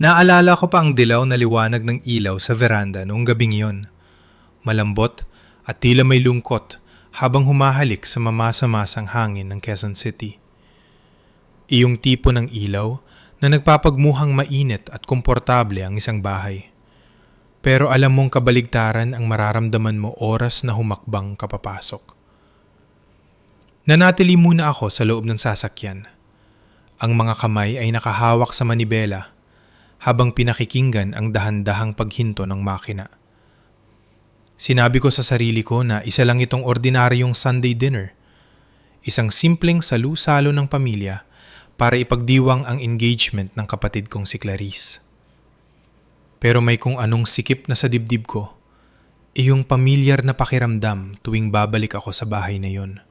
Naalala ko pa ang dilaw na liwanag ng ilaw sa veranda noong gabing yon. Malambot at tila may lungkot habang humahalik sa mamasa-masang hangin ng Quezon City. Iyong tipo ng ilaw na nagpapagmuhang mainit at komportable ang isang bahay. Pero alam mong kabaligtaran ang mararamdaman mo oras na humakbang kapapasok. Nanatili muna ako sa loob ng sasakyan. Ang mga kamay ay nakahawak sa manibela habang pinakikinggan ang dahan-dahang paghinto ng makina. Sinabi ko sa sarili ko na isa lang itong ordinaryong Sunday dinner. Isang simpleng salu-salo ng pamilya para ipagdiwang ang engagement ng kapatid kong si Clarice. Pero may kung anong sikip na sa dibdib ko, iyong pamilyar na pakiramdam tuwing babalik ako sa bahay na yon.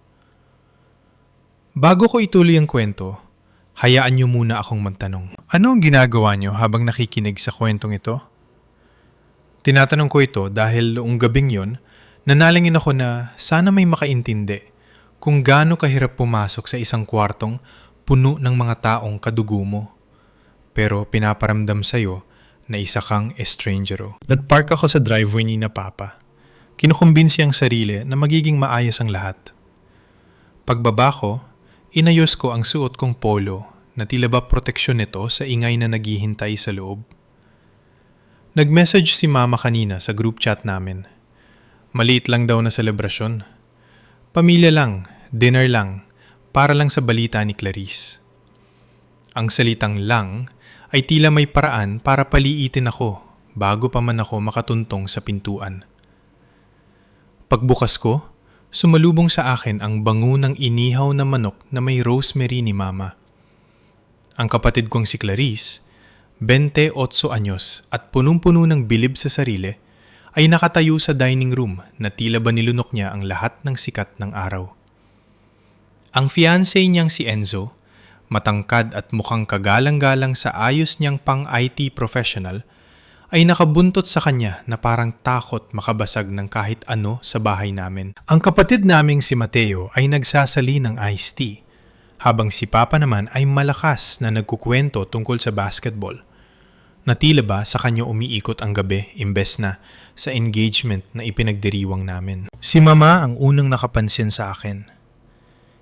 Bago ko ituloy ang kwento, hayaan niyo muna akong magtanong. Ano ang ginagawa niyo habang nakikinig sa kwentong ito? Tinatanong ko ito dahil noong gabing yon, nanalangin ako na sana may makaintindi kung gaano kahirap pumasok sa isang kwartong puno ng mga taong kadugo mo. Pero pinaparamdam sa'yo na isa kang estrangero. Nagpark ako sa driveway ni na Papa. Kinukumbinsi ang sarili na magiging maayos ang lahat. Pagbaba ko, inayos ko ang suot kong polo na tila ba proteksyon nito sa ingay na naghihintay sa loob. Nag-message si Mama kanina sa group chat namin. Maliit lang daw na selebrasyon. Pamilya lang, dinner lang, para lang sa balita ni Clarice. Ang salitang lang ay tila may paraan para paliitin ako bago pa man ako makatuntong sa pintuan. Pagbukas ko, sumalubong sa akin ang bango ng inihaw na manok na may rosemary ni Mama. Ang kapatid kong si Clarice, 28 anyos at punong-puno ng bilib sa sarili, ay nakatayo sa dining room na tila ba nilunok niya ang lahat ng sikat ng araw. Ang fiancé niyang si Enzo, matangkad at mukhang kagalang-galang sa ayos niyang pang-IT professional, ay nakabuntot sa kanya na parang takot makabasag ng kahit ano sa bahay namin. Ang kapatid naming si Mateo ay nagsasali ng iced tea, habang si Papa naman ay malakas na nagkukwento tungkol sa basketball, na tila ba sa kanya umiikot ang gabi imbes na sa engagement na ipinagdiriwang namin. Si Mama ang unang nakapansin sa akin.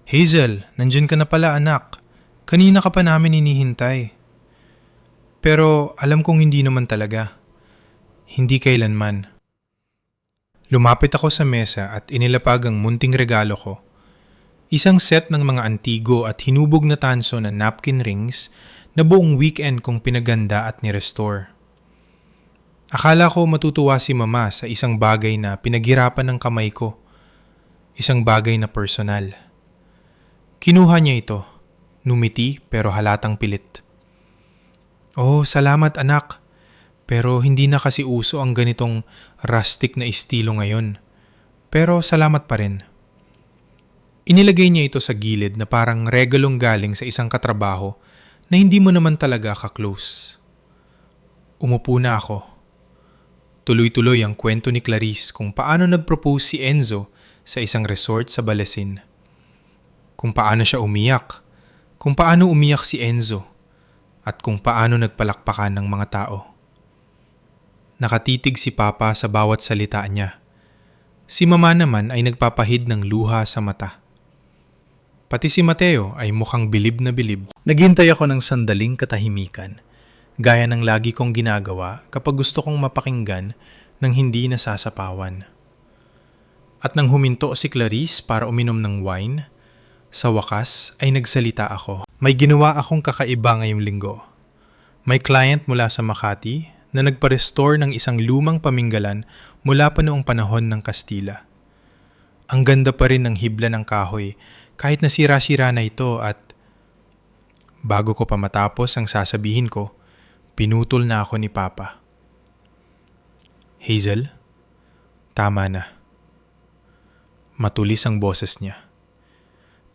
Hazel, nandyan ka na pala anak. Kanina ka pa namin hinihintay. Pero alam kong hindi naman talaga. Hindi kailanman. Lumapit ako sa mesa at inilapag ang munting regalo ko. Isang set ng mga antigo at hinubog na tanso na napkin rings na buong weekend kong pinaganda at nirestore. Akala ko matutuwa si Mama sa isang bagay na pinaghirapan ng kamay ko. Isang bagay na personal. Kinuha niya ito. Numiti pero halatang pilit. Oh, salamat anak. Pero hindi na kasi uso ang ganitong rustic na estilo ngayon. Pero salamat pa rin. Inilagay niya ito sa gilid na parang regalong galing sa isang katrabaho na hindi mo naman talaga ka-close. Umupo na ako. Tuloy-tuloy ang kwento ni Clarice kung paano nag-propose si Enzo sa isang resort sa Balesin. Kung paano siya umiyak, kung paano umiyak si Enzo, at kung paano nagpalakpakan ng mga tao. Nakatitig si Papa sa bawat salita niya. Si Mama naman ay nagpapahid ng luha sa mata. Pati si Mateo ay mukhang bilib na bilib. Naghintay ako ng sandaling katahimikan, gaya ng lagi kong ginagawa kapag gusto kong mapakinggan ng hindi nasasapawan. At nang huminto si Clarice para uminom ng wine, sa wakas ay nagsalita ako. May ginawa akong kakaiba ngayong linggo. May client mula sa Makati na nagpa-restore ng isang lumang paminggalan mula pa noong panahon ng Kastila. Ang ganda pa rin ng hibla ng kahoy kahit na sira-sira na ito at bago ko pa matapos ang sasabihin ko, pinutol na ako ni Papa. Hazel, tama na. Matulis ang boses niya.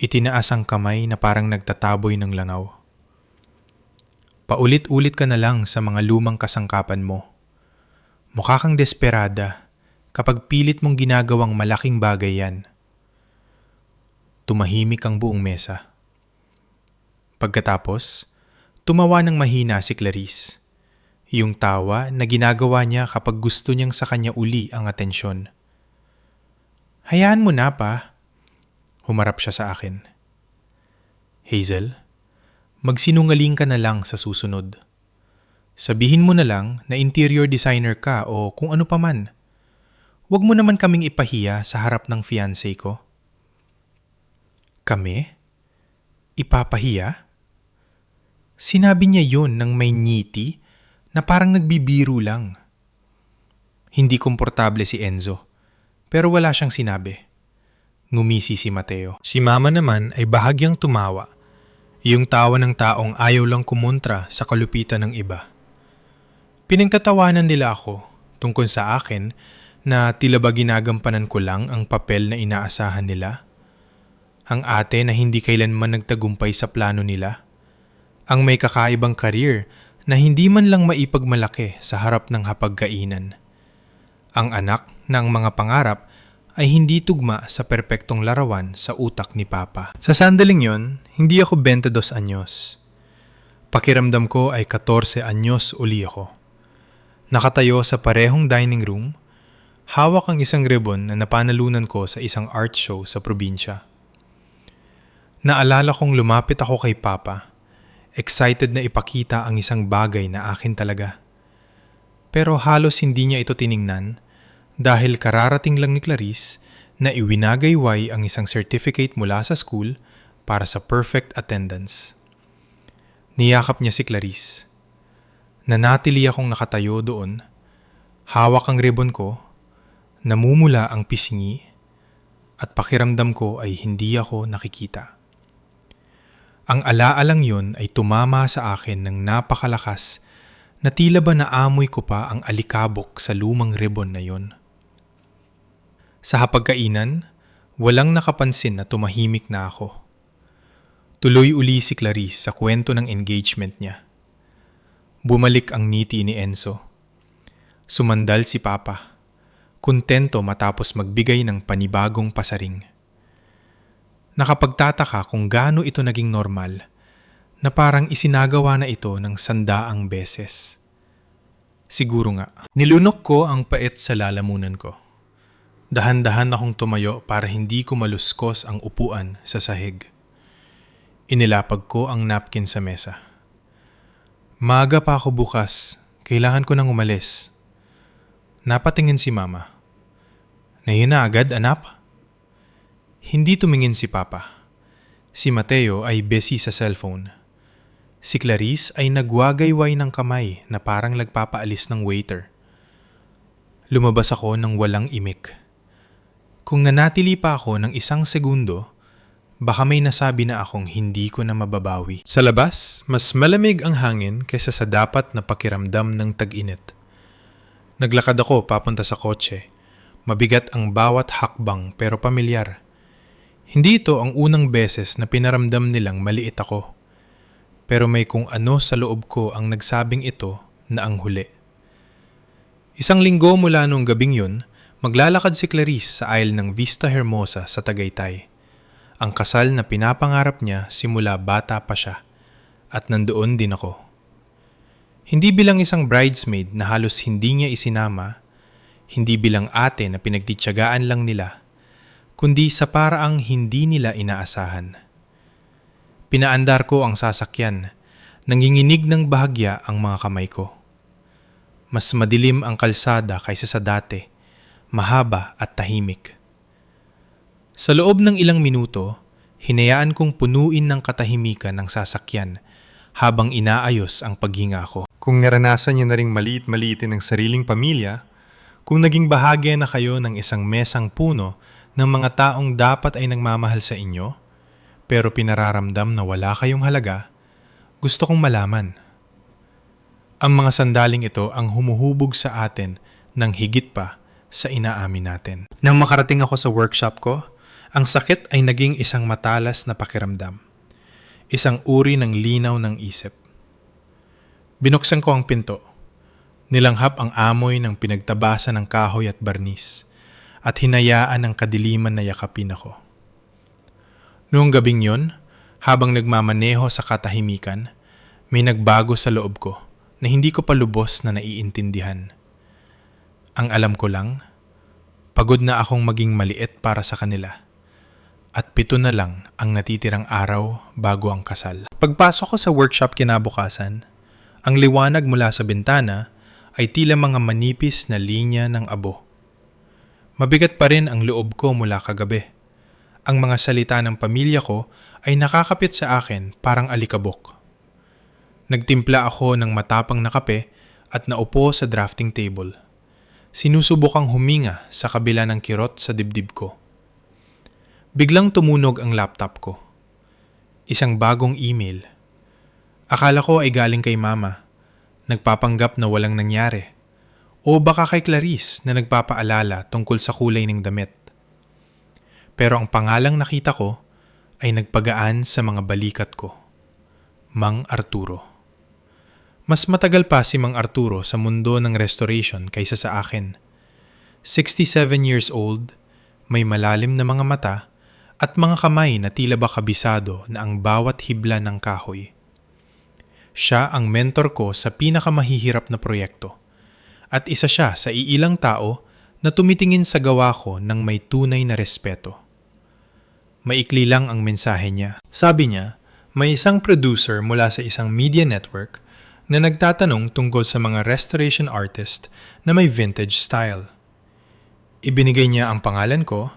Itinaas ang kamay na parang nagtataboy ng langaw. Paulit-ulit ka na lang sa mga lumang kasangkapan mo. Mukha kang desperada kapag pilit mong ginagawang malaking bagay yan. Tumahimik ang buong mesa. Pagkatapos, tumawa ng mahina si Clarice. Yung tawa na ginagawa niya kapag gusto niyang sa kanya uli ang atensyon. Hayaan mo na pa. Humarap siya sa akin. Hazel, magsinungaling ka na lang sa susunod. Sabihin mo na lang na interior designer ka o kung ano pa man. Huwag mo naman kaming ipahiya sa harap ng fiancé ko. Kami? Ipapahiya? Sinabi niya yun ng may ngiti na parang nagbibiro lang. Hindi komportable si Enzo, pero wala siyang sinabi. Ngumisi si Mateo. Si Mama naman ay bahagyang tumawa. Yung tawa ng taong ayaw lang kumontra sa kalupitan ng iba. Pinagtatawanan nila ako tungkol sa akin na tila ba ginagampanan ko lang ang papel na inaasahan nila. Ang ate na hindi kailanman nagtagumpay sa plano nila. Ang may kakaibang career na hindi man lang maipagmalaki sa harap ng hapagkainan. Ang anak na ang mga pangarap ay hindi tugma sa perpektong larawan sa utak ni Papa. Sa sandaling yon, hindi ako 22 anyos. Pakiramdam ko ay 14 anyos uli ako. Nakatayo sa parehong dining room, hawak ang isang ribbon na napanalunan ko sa isang art show sa probinsya. Naalala kong lumapit ako kay Papa. Excited na ipakita ang isang bagay na akin talaga. Pero halos hindi niya ito tiningnan dahil kararating lang ni Clarice na iwinagayway ang isang certificate mula sa school para sa perfect attendance. Niyakap niya si Clarice. Nanatili akong nakatayo doon, hawak ang ribbon ko, namumula ang pisngi, at pakiramdam ko ay hindi ako nakikita. Ang alaalang yon ay tumama sa akin ng napakalakas na tila ba naamoy ko pa ang alikabok sa lumang ribbon na yon. Sa hapagkainan, walang nakapansin na tumahimik na ako. Tuloy uli si Clarice sa kwento ng engagement niya. Bumalik ang ngiti ni Enzo. Sumandal si Papa, kontento matapos magbigay ng panibagong pasaring. Nakapagtataka kung gaano ito naging normal na parang isinagawa na ito ng 100 beses. Siguro nga. Nilunok ko ang pait sa lalamunan ko. Dahan-dahan akong tumayo para hindi ko maluskos ang upuan sa sahig. Inilapag ko ang napkin sa mesa. Maaga pa ako bukas. Kailangan ko nang umalis. Napatingin si Mama. Nahina agad, anak? Hindi tumingin si Papa. Si Mateo ay busy sa cellphone. Si Clarice ay nagwagayway ng kamay na parang nagpapaalis ng waiter. Lumabas ako ng walang imik. Kung nanatili pa ako ng 1 segundo, baka may nasabi na akong hindi ko na mababawi. Sa labas, mas malamig ang hangin kaysa sa dapat na pakiramdam ng tag-init. Naglakad ako papunta sa kotse. Mabigat ang bawat hakbang pero pamilyar. Hindi ito ang unang beses na pinaramdam nilang maliit ako. Pero may kung ano sa loob ko ang nagsabing ito na ang huli. 1 linggo mula nung gabing yun, maglalakad si Clarice sa aisle ng Vista Hermosa sa Tagaytay. Ang kasal na pinapangarap niya simula bata pa siya. At nandoon din ako. Hindi bilang isang bridesmaid na halos hindi niya isinama, hindi bilang ate na pinagtityagaan lang nila, kundi sa paraang hindi nila inaasahan. Pinaandar ko ang sasakyan, nanginginig ng bahagya ang mga kamay ko. Mas madilim ang kalsada kaysa sa dati, mahaba at tahimik. Sa loob ng ilang minuto, hinayaan kong punuin ng katahimikan ng sasakyan habang inaayos ang paghinga ko. Kung naranasan niyo na ring maliit-maliitin ang sariling pamilya, kung naging bahagi na kayo ng isang mesang puno ng mga taong dapat ay nagmamahal sa inyo, pero pinararamdam na wala kayong halaga, gusto kong malaman. Ang mga sandaling ito ang humuhubog sa atin ng higit pa sa inaamin natin. Nang makarating ako sa workshop ko, ang sakit ay naging isang matalas na pakiramdam. Isang uri ng linaw ng isip. Binuksan ko ang pinto. Nilanghap ang amoy ng pinagtabasan ng kahoy at barnis at hinayaan ang kadiliman na yakapin ako. Noong gabing yon, habang nagmamaneho sa katahimikan, may nagbago sa loob ko na hindi ko pa lubos na naiintindihan. Ang alam ko lang, pagod na akong maging maliit para sa kanila. At 7 na lang ang natitirang araw bago ang kasal. Pagpasok ko sa workshop kinabukasan, ang liwanag mula sa bintana ay tila mga manipis na linya ng abo. Mabigat pa rin ang loob ko mula kagabi. Ang mga salita ng pamilya ko ay nakakapit sa akin parang alikabok. Nagtimpla ako ng matapang na kape at naupo sa drafting table. Sinusubukang huminga sa kabila ng kirot sa dibdib ko. Biglang tumunog ang laptop ko. Isang bagong email. Akala ko ay galing kay mama. Nagpapanggap na walang nangyari. O baka kay Clarice na nagpapaalala tungkol sa kulay ng damit. Pero ang pangalang nakita ko ay nagpagaan sa mga balikat ko. Mang Arturo. Mas matagal pa si Mang Arturo sa mundo ng restoration kaysa sa akin. 67 years old, may malalim na mga mata at mga kamay na tila ba kabisado na ang bawat hibla ng kahoy. Siya ang mentor ko sa pinakamahihirap na proyekto at isa siya sa iilang tao na tumitingin sa gawa ko ng may tunay na respeto. Maikli lang ang mensahe niya. Sabi niya, may isang producer mula sa isang media network na nagtatanong tungkol sa mga restoration artist na may vintage style. Ibinigay niya ang pangalan ko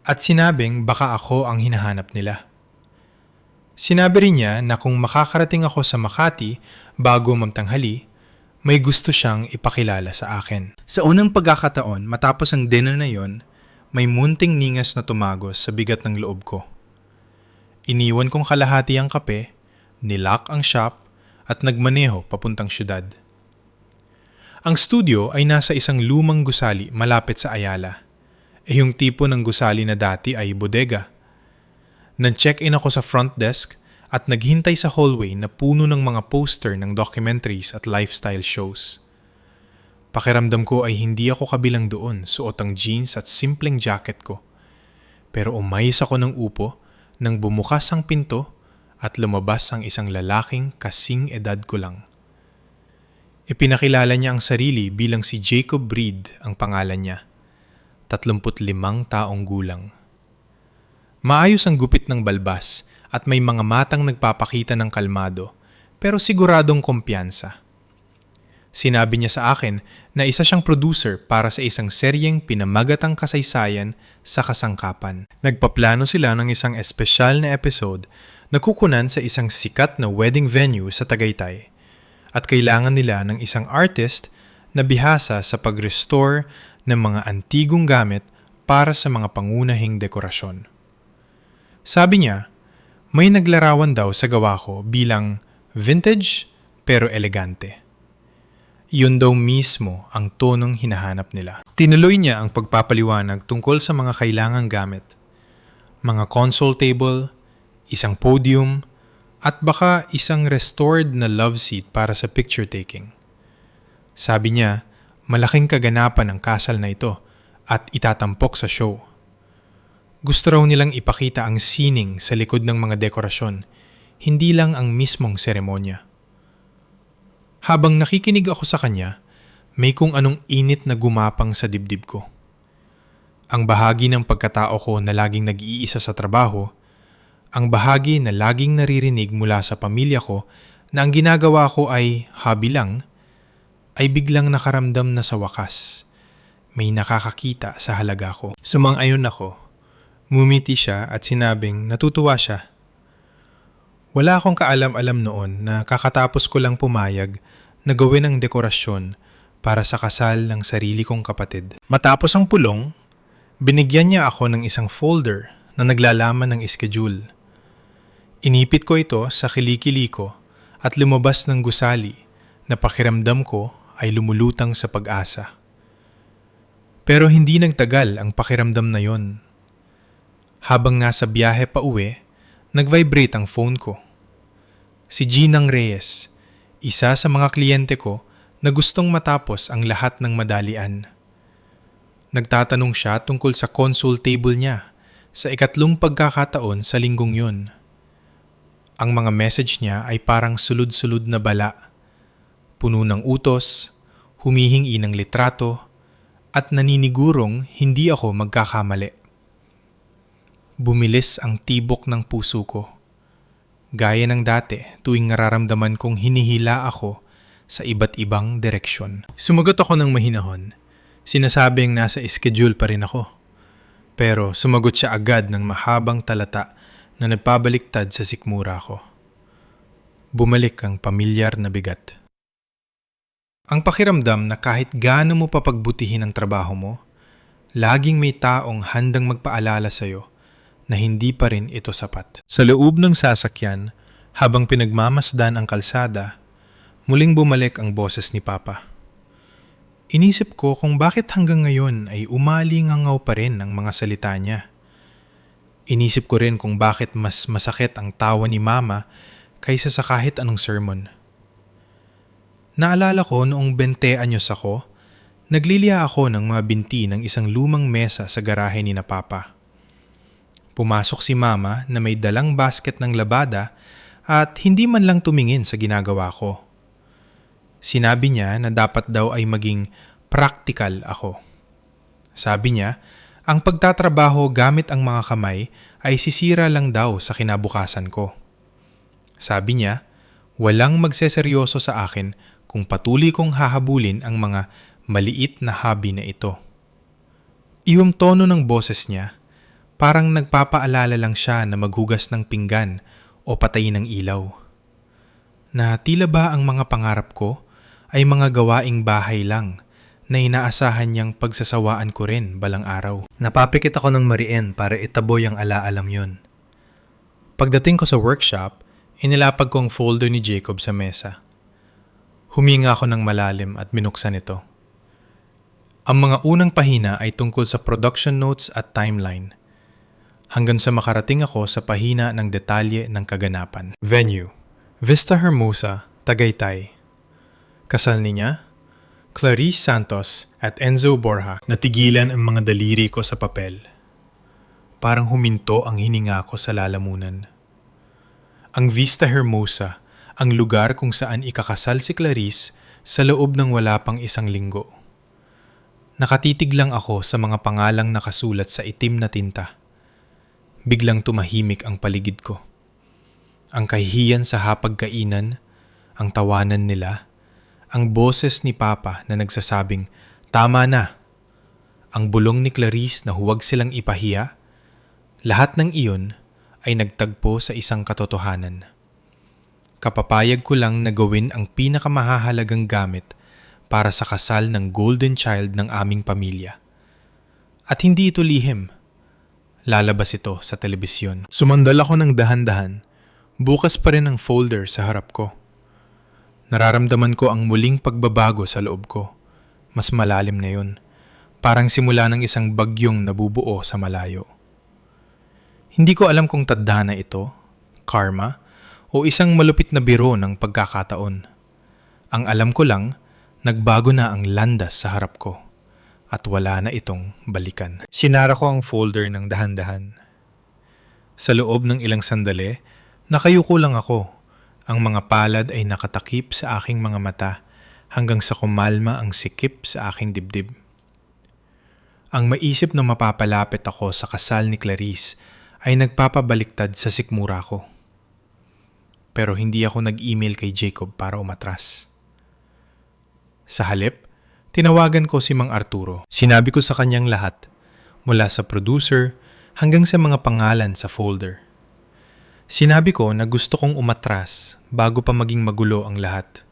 at sinabing baka ako ang hinahanap nila. Sinabi rin niya na kung makakarating ako sa Makati bago mamtanghali, may gusto siyang ipakilala sa akin. Sa unang pagkakataon matapos ang dinner na yon, may munting ningas na tumagos sa bigat ng loob ko. Iniwan kong kalahati ang kape, nilock ang shop, at nagmaneho papuntang syudad. Ang studio ay nasa isang lumang gusali malapit sa Ayala. Yung tipo ng gusali na dati ay bodega. Nag-check-in ako sa front desk at naghintay sa hallway na puno ng mga poster ng documentaries at lifestyle shows. Pakiramdam ko ay hindi ako kabilang doon, suot ang jeans at simpleng jacket ko. Pero umayos ako ng upo nang bumukas ang pinto at lumabas ang isang lalaking kasing edad ko lang. Ipinakilala niya ang sarili bilang si Jacob Reed ang pangalan niya. 35 taong gulang. Maayos ang gupit ng balbas at may mga matang nagpapakita ng kalmado pero siguradong kumpiyansa. Sinabi niya sa akin na isa siyang producer para sa isang seryeng pinamagatang kasaysayan sa kasangkapan. Nagpaplano sila ng isang espesyal na episode na kukunan sa isang sikat na wedding venue sa Tagaytay at kailangan nila ng isang artist na bihasa sa pag-restore ng mga antigong gamit para sa mga pangunahing dekorasyon. Sabi niya, may naglarawan daw sa gawa ko bilang vintage pero elegante. Yun daw mismo ang tonong hinahanap nila. Tinuloy niya ang pagpapaliwanag tungkol sa mga kailangang gamit. Mga console table, isang podium, at baka isang restored na love seat para sa picture taking. Sabi niya, malaking kaganapan ang kasal na ito at itatampok sa show. Gusto raw nilang ipakita ang sining sa likod ng mga dekorasyon, hindi lang ang mismong seremonya. Habang nakikinig ako sa kanya, may kung anong init na gumapang sa dibdib ko. Ang bahagi ng pagkatao ko na laging nag-iisa sa trabaho, ang bahagi na laging naririnig mula sa pamilya ko na ang ginagawa ko ay hobby lang, ay biglang nakaramdam na sa wakas. May nakakakita sa halaga ko. Sumang-ayon ako. Mumiti siya at sinabing natutuwa siya. Wala akong kaalam-alam noon na kakatapos ko lang pumayag na gawin ang dekorasyon para sa kasal ng sarili kong kapatid. Matapos ang pulong, binigyan niya ako ng isang folder na naglalaman ng schedule. Inipit ko ito sa kilikili ko at lumabas ng gusali na pakiramdam ko ay lumulutang sa pag-asa. Pero hindi nagtagal ang pakiramdam na yon. Habang nasa biyahe pa uwi, nag-vibrate ang phone ko. Si Ginang Reyes, isa sa mga kliyente ko na gustong matapos ang lahat ng madalian. Nagtatanong siya tungkol sa console table niya sa ikatlong pagkakataon sa linggong yun. Ang mga message niya ay parang sulud-sulud na bala. puno ng utos, humihingi ng litrato, at naninigurong hindi ako magkakamali. Bumilis ang tibok ng puso ko. Gaya ng dati tuwing nararamdaman kong hinihila ako sa iba't ibang direksyon. Sumagot ako ng mahinahon. Sinasabing nasa schedule pa rin ako. Pero sumagot siya agad ng mahabang talata na nagpabaliktad sa sikmura ko. Bumalik ang pamilyar na bigat. Ang pakiramdam na kahit gaano mo papagbutihin ang trabaho mo, laging may taong handang magpaalala sa'yo na hindi pa rin ito sapat. Sa loob ng sasakyan, habang pinagmamasdan ang kalsada, muling bumalik ang boses ni Papa. Inisip ko kung bakit hanggang ngayon ay umalingangaw pa rin ang mga salita niya. Inisip ko rin kung bakit mas masakit ang tawa ni Mama kaysa sa kahit anong sermon. Naalala ko noong 20 anyos ako, nagliliya ako ng mga binti ng isang lumang mesa sa garahe ni na Papa. Pumasok si Mama na may dalang basket ng labada at hindi man lang tumingin sa ginagawa ko. Sinabi niya na dapat daw ay maging practical ako. Sabi niya, ang pagtatrabaho gamit ang mga kamay ay sisira lang daw sa kinabukasan ko. Sabi niya, walang magseseryoso sa akin kung patuloy kong hahabulin ang mga maliit na hobby na ito. Yung tono ng boses niya, parang nagpapaalala lang siya na maghugas ng pinggan o patayin ng ilaw. Na tila ba ang mga pangarap ko ay mga gawaing bahay lang na inaasahan niyang pagsasawaan ko rin balang araw. Napapikit ako ng mariin para itaboy ang alaalam yon. Pagdating ko sa workshop, inilapag ko ang folder ni Jacob sa mesa. Huminga ako ng malalim at binuksan ito. Ang mga unang pahina ay tungkol sa production notes at timeline, hanggang sa makarating ako sa pahina ng detalye ng kaganapan. Venue: Vista Hermosa, Tagaytay. Kasal niya, Clarice Santos at Enzo Borja. Natigilan ang mga daliri ko sa papel. Parang huminto ang hininga ko sa lalamunan. Ang Vista Hermosa, ang lugar kung saan ikakasal si Clarice sa loob ng wala pang isang linggo. Nakatitig lang ako sa mga pangalang nakasulat sa itim na tinta. Biglang tumahimik ang paligid ko. Ang kahihiyan sa hapagkainan, ang tawanan nila, ang boses ni Papa na nagsasabing, "Tama na!" Ang bulong ni Clarice na huwag silang ipahiya, lahat ng iyon ay nagtagpo sa isang katotohanan. Kapapayag ko lang na gawin ang pinakamahahalagang gamit para sa kasal ng golden child ng aming pamilya. At hindi ito lihim. Lalabas ito sa telebisyon. Sumandal ako ng dahan-dahan. Bukas pa rin ang folder sa harap ko. Nararamdaman ko ang muling pagbabago sa loob ko. Mas malalim na yun. Parang simula ng isang bagyong nabubuo sa malayo. Hindi ko alam kung tadhana ito, karma, o isang malupit na biro ng pagkakataon. Ang alam ko lang, nagbago na ang landas sa harap ko at wala na itong balikan. Sinara ko ang folder ng dahan-dahan. Sa loob ng ilang sandali, nakayuko lang ako. Ang mga palad ay nakatakip sa aking mga mata hanggang sa kumalma ang sikip sa aking dibdib. Ang maisip na mapapalapit ako sa kasal ni Clarice ay nagpapabaliktad sa sikmura ko. Pero hindi ako nag-email kay Jacob para umatras. Sa halip, tinawagan ko si Mang Arturo. Sinabi ko sa kanyang lahat, mula sa producer hanggang sa mga pangalan sa folder. Sinabi ko na gusto kong umatras bago pa maging magulo ang lahat.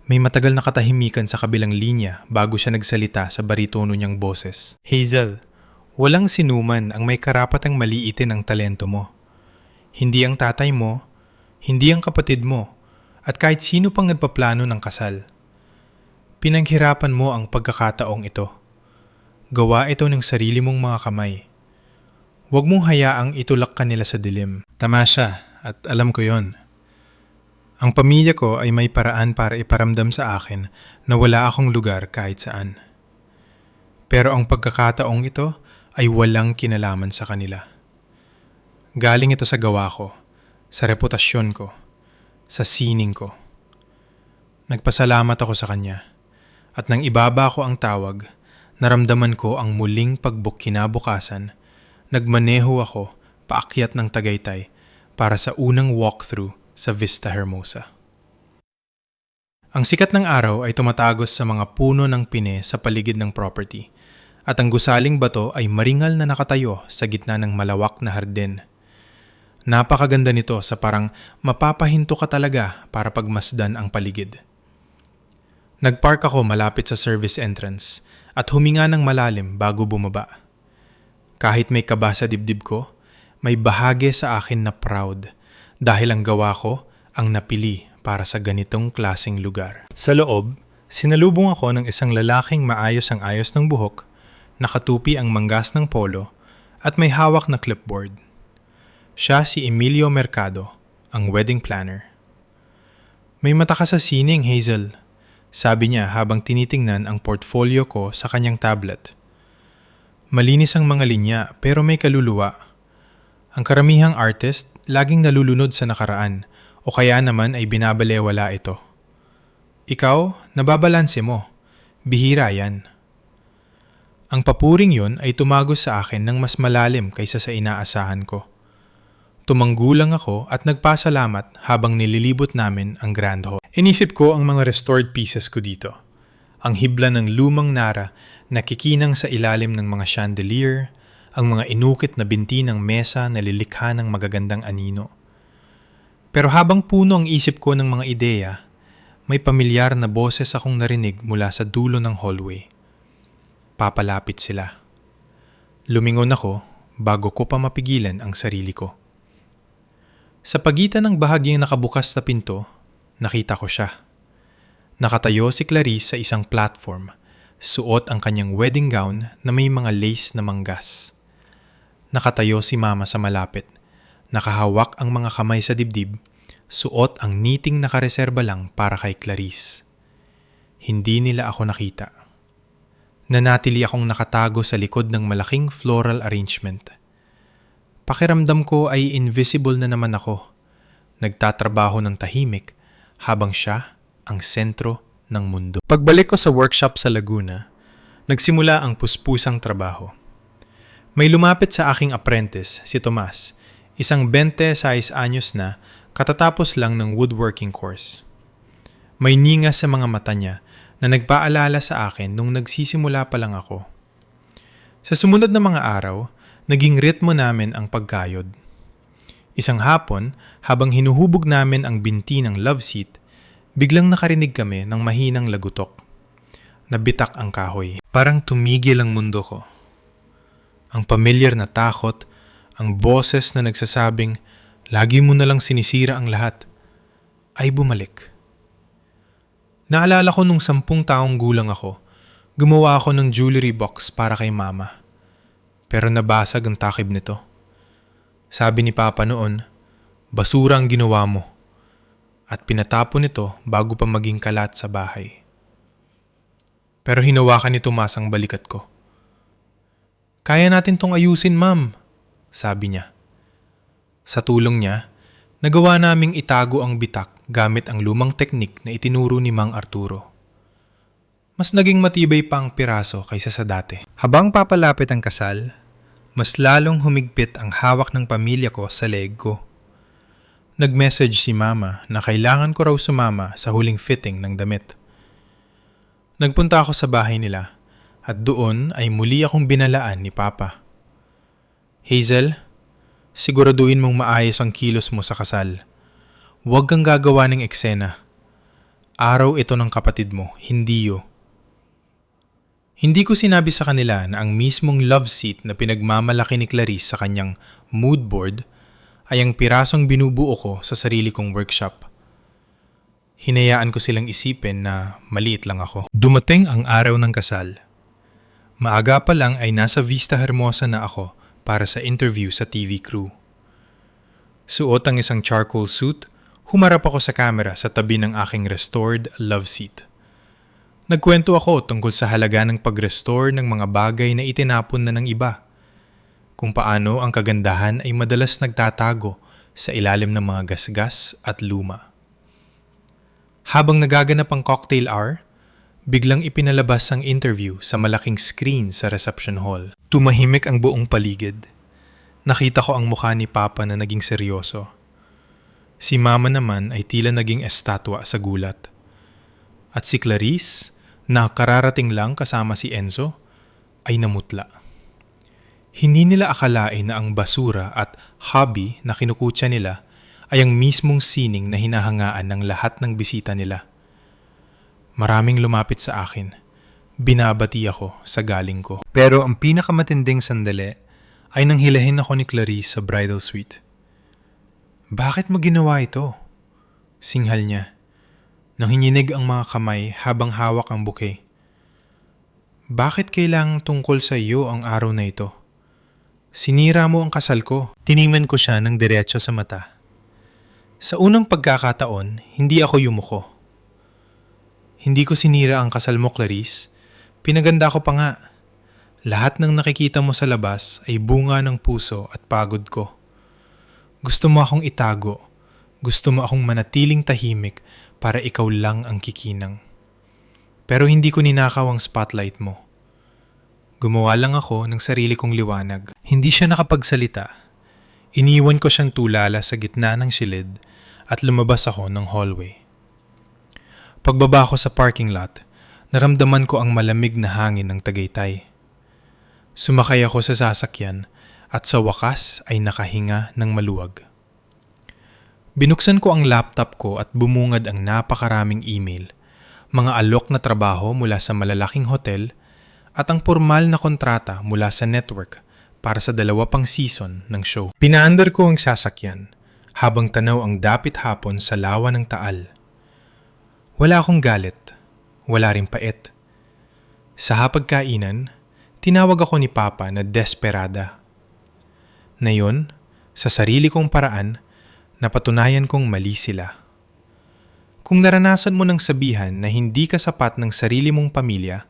May matagal na katahimikan sa kabilang linya bago siya nagsalita sa baritono niyang boses. "Hazel, walang sinuman ang may karapatang maliitin ang talento mo. Hindi ang tatay mo, hindi ang kapatid mo, at kahit sino pang nagpaplano ng kasal. Pinaghirapan mo ang pagkakataong ito. Gawa ito ng sarili mong mga kamay. Huwag mong hayaang itulak ka nila sa dilim." Tama siya, at alam ko yon. Ang pamilya ko ay may paraan para iparamdam sa akin na wala akong lugar kahit saan. Pero ang pagkakataong ito ay walang kinalaman sa kanila. Galing ito sa gawa ko, sa reputasyon ko, sa sining ko. Nagpasalamat ako sa kanya. At nang ibaba ko ang tawag, naramdaman ko ang muling pagbuk kinabukasan. Nagmaneho ako paakyat ng Tagaytay para sa unang walkthrough sa Vista Hermosa. Ang sikat ng araw ay tumatagos sa mga puno ng pine sa paligid ng property at ang gusaling bato ay maringal na nakatayo sa gitna ng malawak na hardin. Napakaganda nito sa parang mapapahinto ka talaga para pagmasdan ang paligid. Nagpark ako malapit sa service entrance at huminga ng malalim bago bumaba. Kahit may kaba sa dibdib ko, may bahagi sa akin na proud dahil ang gawa ko ang napili para sa ganitong klaseng lugar. Sa loob, sinalubong ako ng isang lalaking maayos ang ayos ng buhok, nakatupi ang manggas ng polo at may hawak na clipboard. Siya si Emilio Mercado, ang wedding planner. May mata ka sa sining, Hazel. Sabi niya habang tinitingnan ang portfolio ko sa kanyang tablet. Malinis ang mga linya pero may kaluluwa. Ang karamihang artist laging nalulunod sa nakaraan o kaya naman ay binabalewala ito. Ikaw, nababalanse mo. Bihira yan. Ang papuring yun ay tumagos sa akin ng mas malalim kaysa sa inaasahan ko. Tumanggulang ako at nagpasalamat habang nililibot namin ang Grand Hall. Inisip ko ang mga restored pieces ko dito. Ang hibla ng lumang nara na kikinang sa ilalim ng mga chandelier, ang mga inukit na binti ng mesa na lilikha ng magagandang anino. Pero habang puno ang isip ko ng mga ideya, may pamilyar na boses akong narinig mula sa dulo ng hallway. Papalapit sila. Lumingon ako bago ko pa mapigilan ang sarili ko. Sa pagitan ng bahagyang nakabukas na pinto, nakita ko siya. Nakatayo si Clarice sa isang platform, suot ang kanyang wedding gown na may mga lace na manggas. Nakatayo si Mama sa malapit, nakahawak ang mga kamay sa dibdib, suot ang niting nakareserba lang para kay Clarice. Hindi nila ako nakita. Nanatili akong nakatago sa likod ng malaking floral arrangement. Pakiramdam ko ay invisible na naman ako, nagtatrabaho ng tahimik habang siya ang sentro ng mundo. Pagbalik ko sa workshop sa Laguna, nagsimula ang puspusang trabaho. May lumapit sa aking apprentice, si Tomas, isang 26 anyos na katatapos lang ng woodworking course. May ninga sa mga mata niya na nagpaalala sa akin nung nagsisimula pa lang ako. Sa sumunod na mga araw, naging ritmo namin ang pagkayod. Isang hapon, habang hinuhubog namin ang binti ng love seat, biglang nakarinig kami ng mahinang lagutok. Nabitak ang kahoy. Parang tumigil ang mundo ko. Ang pamilyar na takot, ang boses na nagsasabing, "Lagi mo na lang sinisira ang lahat," ay bumalik. Naalala ko nung 10 taong gulang ako, gumawa ako ng jewelry box para kay Mama. Pero nabasag ang takip nito. Sabi ni Papa noon, basura ang ginawa mo. At pinatapon ito bago pa maging kalat sa bahay. Pero hinawakan ni Tomas ang balikat ko. "Kaya natin tong ayusin, Ma'am," sabi niya. Sa tulong niya, nagawa naming itago ang bitak gamit ang lumang teknik na itinuro ni Mang Arturo. Mas naging matibay pa ang piraso kaysa sa dati. Habang papalapit ang kasal, mas lalong humigpit ang hawak ng pamilya ko sa leeg ko. Nag-message si Mama na kailangan ko raw sumama sa huling fitting ng damit. Nagpunta ako sa bahay nila at doon ay muli akong binalaan ni Papa. "Hazel, siguraduhin mong maayos ang kilos mo sa kasal. Huwag kang gagawa ng eksena. Araw ito ng kapatid mo, hindi yo." Hindi ko sinabi sa kanila na ang mismong love seat na pinagmamalaki ni Clarice sa kanyang mood board ay ang pirasong binubuo ko sa sarili kong workshop. Hinayaan ko silang isipin na maliit lang ako. Dumating ang araw ng kasal. Maaga pa lang ay nasa Vista Hermosa na ako para sa interview sa TV crew. Suot ang isang charcoal suit, humarap ako sa camera sa tabi ng aking restored love seat. Nagkwento ako tungkol sa halaga ng pag-restore ng mga bagay na itinapon na ng iba. Kung paano ang kagandahan ay madalas nagtatago sa ilalim ng mga gasgas at luma. Habang nagaganap ang cocktail hour, biglang ipinalabas ang interview sa malaking screen sa reception hall. Tumahimik ang buong paligid. Nakita ko ang mukha ni Papa na naging seryoso. Si Mama naman ay tila naging estatwa sa gulat. At si Clarice, na kararating lang kasama si Enzo, ay namutla. Hindi nila akalain na ang basura at hobby na kinukutya nila ay ang mismong sining na hinahangaan ng lahat ng bisita nila. Maraming lumapit sa akin. Binabati ako sa galing ko. Pero ang pinakamatinding sandali ay nang hilahin ako ni Clarice sa bridal suite. Bakit mo ginawa ito? Singhal niya. Nang hinyinig ang mga kamay habang hawak ang bouquet. Bakit kailangang tungkol sa iyo ang araw na ito? Sinira mo ang kasal ko. Tiningnan ko siya ng diretso sa mata. Sa unang pagkakataon, hindi ako yumuko. Hindi ko sinira ang kasal mo, Clarice. Pinaganda ko pa nga. Lahat ng nakikita mo sa labas ay bunga ng puso at pagod ko. Gusto mo akong itago. Gusto mo akong manatiling tahimik para ikaw lang ang kikinang. Pero hindi ko ninakaw ang spotlight mo. Gumawa lang ako ng sarili kong liwanag. Hindi siya nakapagsalita. Iniwan ko siyang tulala sa gitna ng silid at lumabas ako ng hallway. Pagbaba ko sa parking lot, naramdaman ko ang malamig na hangin ng Tagaytay. Sumakay ako sa sasakyan at sa wakas ay nakahinga ng maluwag. Binuksan ko ang laptop ko at bumungad ang napakaraming email, mga alok na trabaho mula sa malalaking hotel at ang formal na kontrata mula sa network para sa 2 pang season ng show. Pinaandar ko ang sasakyan habang tanaw ang dapit hapon sa lawa ng Taal. Wala akong galit, wala rin pait. Sa hapagkainan, tinawag ako ni Papa na desperada. Ngayon, sa sarili kong paraan, napatunayan kong mali sila. Kung naranasan mo ng sabihan na hindi ka sapat ng sarili mong pamilya,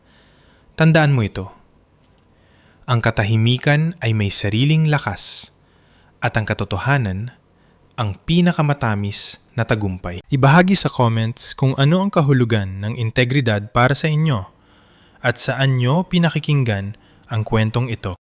tandaan mo ito. Ang katahimikan ay may sariling lakas at ang katotohanan ang pinakamatamis na tagumpay. Ibahagi sa comments kung ano ang kahulugan ng integridad para sa inyo at saan nyo pinakikinggan ang kwentong ito.